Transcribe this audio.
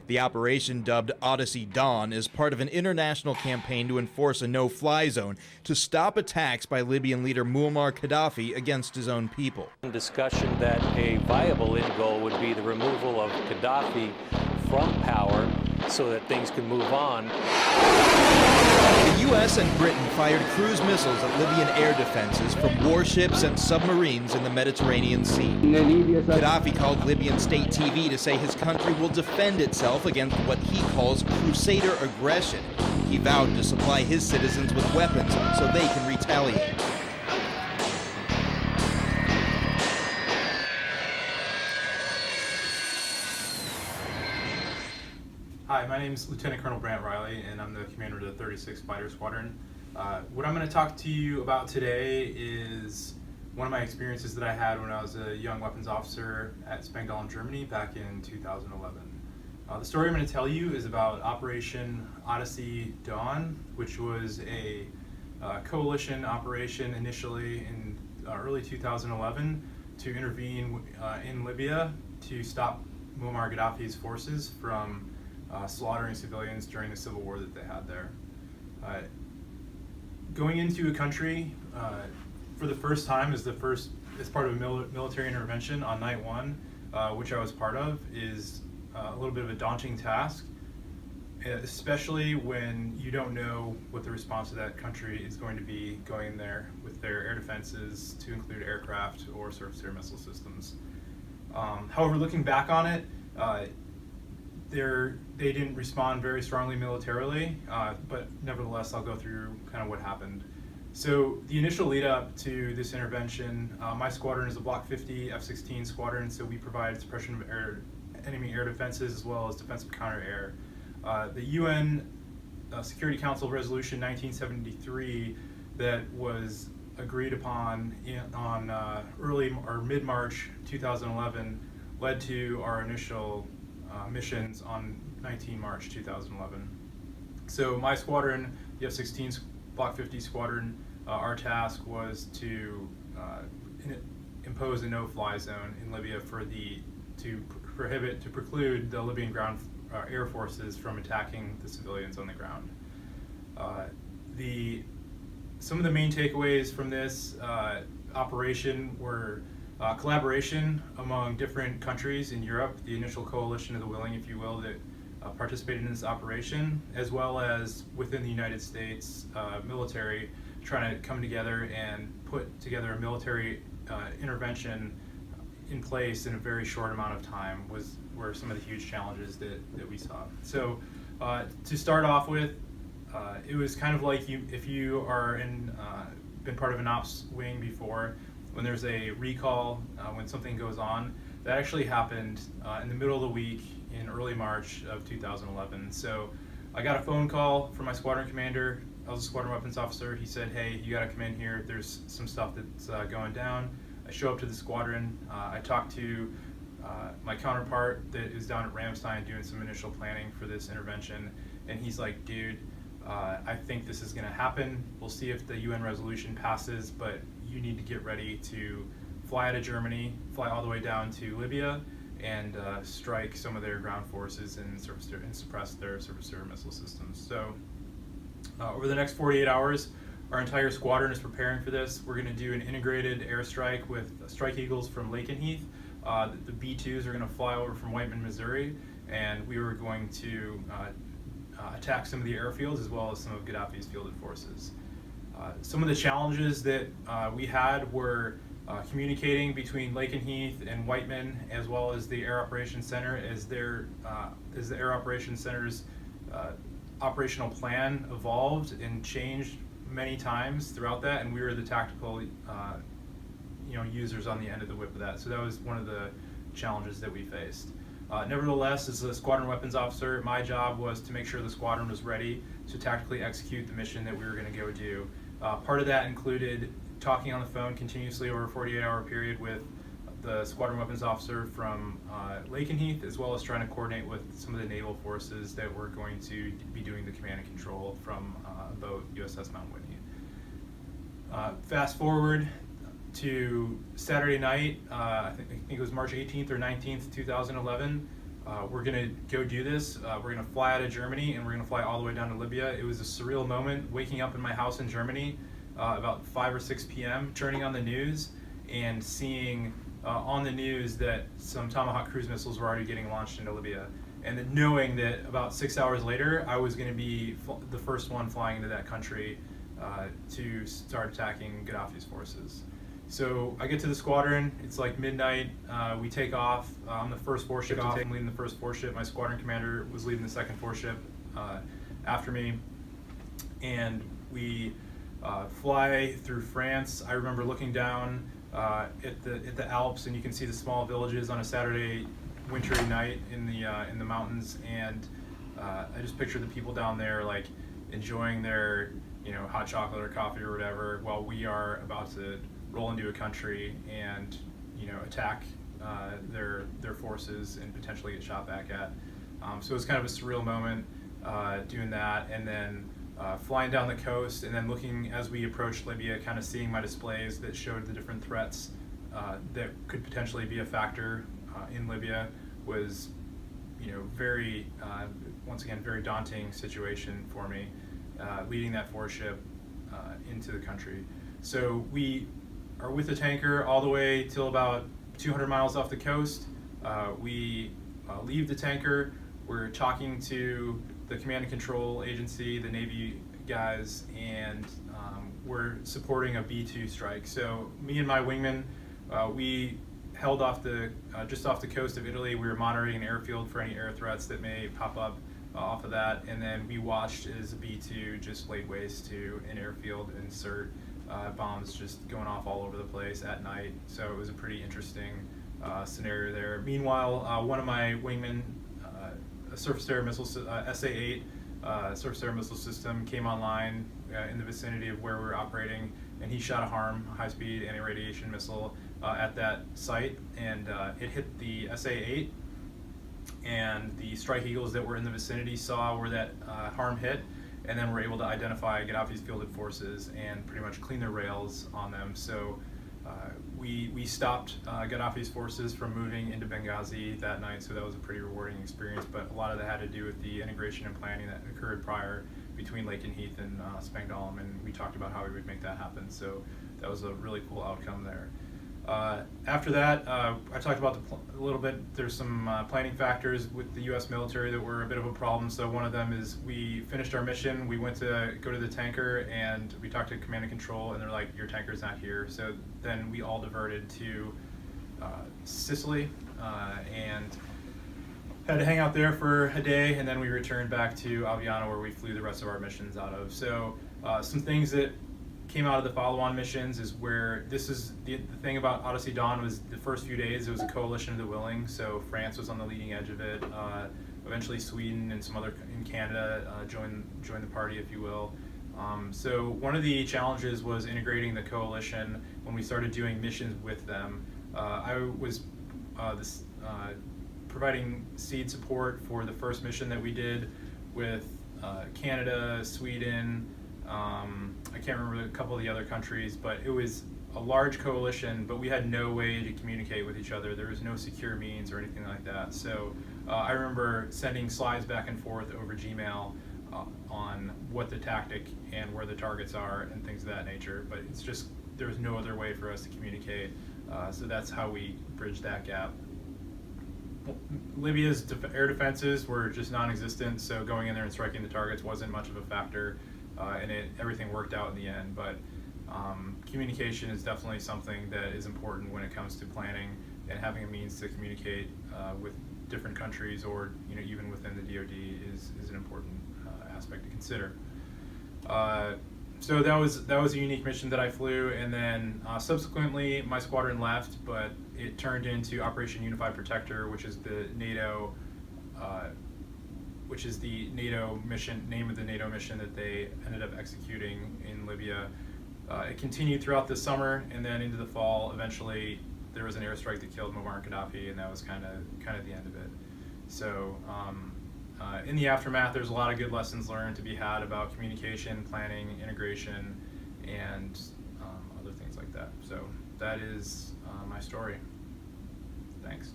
The operation, dubbed Odyssey Dawn, is part of an international campaign to enforce a no-fly zone to stop attacks by Libyan leader Muammar Gaddafi against his own people. Discussion that a viable end goal would be the removal of Gaddafi from power so that things can move on. The U.S. and Britain fired cruise missiles at Libyan air defenses from warships and submarines in the Mediterranean Sea. Gaddafi called Libyan state TV to say his country will defend itself against what he calls crusader aggression. He vowed to supply his citizens with weapons so they can retaliate. Hi, my name is Lieutenant Colonel Brant Riley, and I'm the commander of the 36th Fighter Squadron. What I'm going to talk to you about today is one of my experiences that I had when I was a young weapons officer at Spangdahlem, Germany back in 2011. The story I'm going to tell you is about Operation Odyssey Dawn, which was a coalition operation initially in early 2011 to intervene in Libya to stop Muammar Gaddafi's forces from slaughtering civilians during the civil war that they had there. Going into a country for the first time as part of a military intervention on night one, which I was part of, is a little bit of a daunting task, especially when you don't know what the response of that country is going to be going in there with their air defenses, to include aircraft or surface air missile systems. However, looking back on it, they didn't respond very strongly militarily, but nevertheless, I'll go through kind of what happened. So the initial lead up to this intervention, my squadron is a Block 50 F-16 squadron, so we provide suppression of enemy air defenses as well as defensive counter-air. The UN Security Council Resolution 1973 that was agreed upon on early or mid-March 2011 led to our initial missions on 19 March 2011. So my squadron, the F-16 Block 50 squadron, our task was to impose a no-fly zone in Libya to preclude the Libyan ground air forces from attacking the civilians on the ground. Some of the main takeaways from this operation were collaboration among different countries in Europe, the initial coalition of the willing, if you will, that participated in this operation, as well as within the United States military, trying to come together and put together a military intervention in place in a very short amount of time were some of the huge challenges that we saw. So to start off with, it was kind of like if you are been part of an ops wing before, when there's a recall, when something goes on. That actually happened in the middle of the week in early March of 2011. So I got a phone call from my squadron commander. I was a squadron weapons officer. He said, hey, you gotta come in here. There's some stuff that's going down. I show up to the squadron. I talk to my counterpart that is down at Ramstein doing some initial planning for this intervention. And he's like, dude, I think this is gonna happen. We'll see if the UN resolution passes, but you need to get ready to fly out of Germany, fly all the way down to Libya, and strike some of their ground forces and suppress their surface-to-air missile systems. So over the next 48 hours, our entire squadron is preparing for this. We're going to do an integrated airstrike with Strike Eagles from Lakenheath. The B-2s are going to fly over from Whiteman, Missouri, and we were going to attack some of the airfields as well as some of Gaddafi's fielded forces. Some of the challenges that we had were communicating between Lakenheath and Whiteman, as well as the Air Operations Center, as the Air Operations Center's operational plan evolved and changed many times throughout that, and we were the tactical users on the end of the whip of that. So that was one of the challenges that we faced. Nevertheless, as a squadron weapons officer, my job was to make sure the squadron was ready to tactically execute the mission that we were going to go do. Part of that included talking on the phone continuously over a 48-hour period with the squadron weapons officer from Lakenheath, as well as trying to coordinate with some of the naval forces that were going to be doing the command and control from a boat, USS Mount Whitney. Fast forward to Saturday night, I think it was March 18th or 19th, 2011. we're going to go do this. We're going to fly out of Germany and we're going to fly all the way down to Libya. It was a surreal moment waking up in my house in Germany about 5 or 6 p.m., turning on the news and seeing on the news that some Tomahawk cruise missiles were already getting launched into Libya. And then knowing that about 6 hours later, I was going to be the first one flying into that country to start attacking Gaddafi's forces. So I get to the squadron, it's like midnight, we take off. I'm the first warship to take. I'm leading the first warship. My squadron commander was leading the second warship after me. And we fly through France. I remember looking down at the Alps, and you can see the small villages on a Saturday wintry night in the mountains, and I just picture the people down there like enjoying their hot chocolate or coffee or whatever, while we are about to roll into a country and attack their forces and potentially get shot back at. So it was kind of a surreal moment doing that, and then flying down the coast, and then looking as we approached Libya, kind of seeing my displays that showed the different threats that could potentially be a factor in Libya was, very, once again, very daunting situation for me, leading that warship into the country. So we are with the tanker all the way till about 200 miles off the coast. We leave the tanker. We're talking to the command and control agency, the Navy guys, and we're supporting a B-2 strike. So me and my wingman, we held off just off the coast of Italy. We were monitoring an airfield for any air threats that may pop up off of that, and then we watched as a B-2 just laid waste to an airfield and insert bombs just going off all over the place at night. So it was a pretty interesting scenario there. Meanwhile, one of my wingmen, a surface-to-air missile, SA-8 surface-to-air missile system, came online in the vicinity of where we were operating, and he shot a HARM, high-speed anti-radiation missile, at that site, and it hit the SA-8, and the Strike Eagles that were in the vicinity saw where that HARM hit, and then were able to identify Gaddafi's fielded forces and pretty much clean their rails on them. So we stopped Gaddafi's forces from moving into Benghazi that night, so that was a pretty rewarding experience, but a lot of that had to do with the integration and planning that occurred prior between Lakenheath and Spangdahlem, and we talked about how we would make that happen, so that was a really cool outcome there. After that, I talked about a little bit, there's some planning factors with the U.S. military that were a bit of a problem. So one of them is we finished our mission, we went to go to the tanker, and we talked to command and control, and they're like, your tanker's not here. So then we all diverted to Sicily and had to hang out there for a day, and then we returned back to Aviano, where we flew the rest of our missions out of. So some things that came out of the follow-on missions is where this is the thing about Odyssey Dawn was the first few days it was a coalition of the willing, so France was on the leading edge of it. Eventually Sweden and some other in Canada joined the party, if you will. So one of the challenges was integrating the coalition when we started doing missions with them. I was providing seed support for the first mission that we did with Canada, Sweden, I can't remember a couple of the other countries, but it was a large coalition, but we had no way to communicate with each other. There was no secure means or anything like that. So I remember sending slides back and forth over Gmail on what the tactic and where the targets are and things of that nature, but it's just, there was no other way for us to communicate. So that's how we bridged that gap. Libya's air defenses were just non-existent, so going in there and striking the targets wasn't much of a factor. And everything worked out in the end, but communication is definitely something that is important when it comes to planning, and having a means to communicate with different countries, or even within the DoD is an important aspect to consider. So that was a unique mission that I flew, and then subsequently my squadron left, but it turned into Operation Unified Protector, which is the NATO mission, name of the NATO mission that they ended up executing in Libya. It continued throughout the summer, and then into the fall. Eventually, there was an airstrike that killed Muammar Gaddafi, and that was kind of the end of it. So, in the aftermath, there's a lot of good lessons learned to be had about communication, planning, integration, and other things like that. So that is my story. Thanks.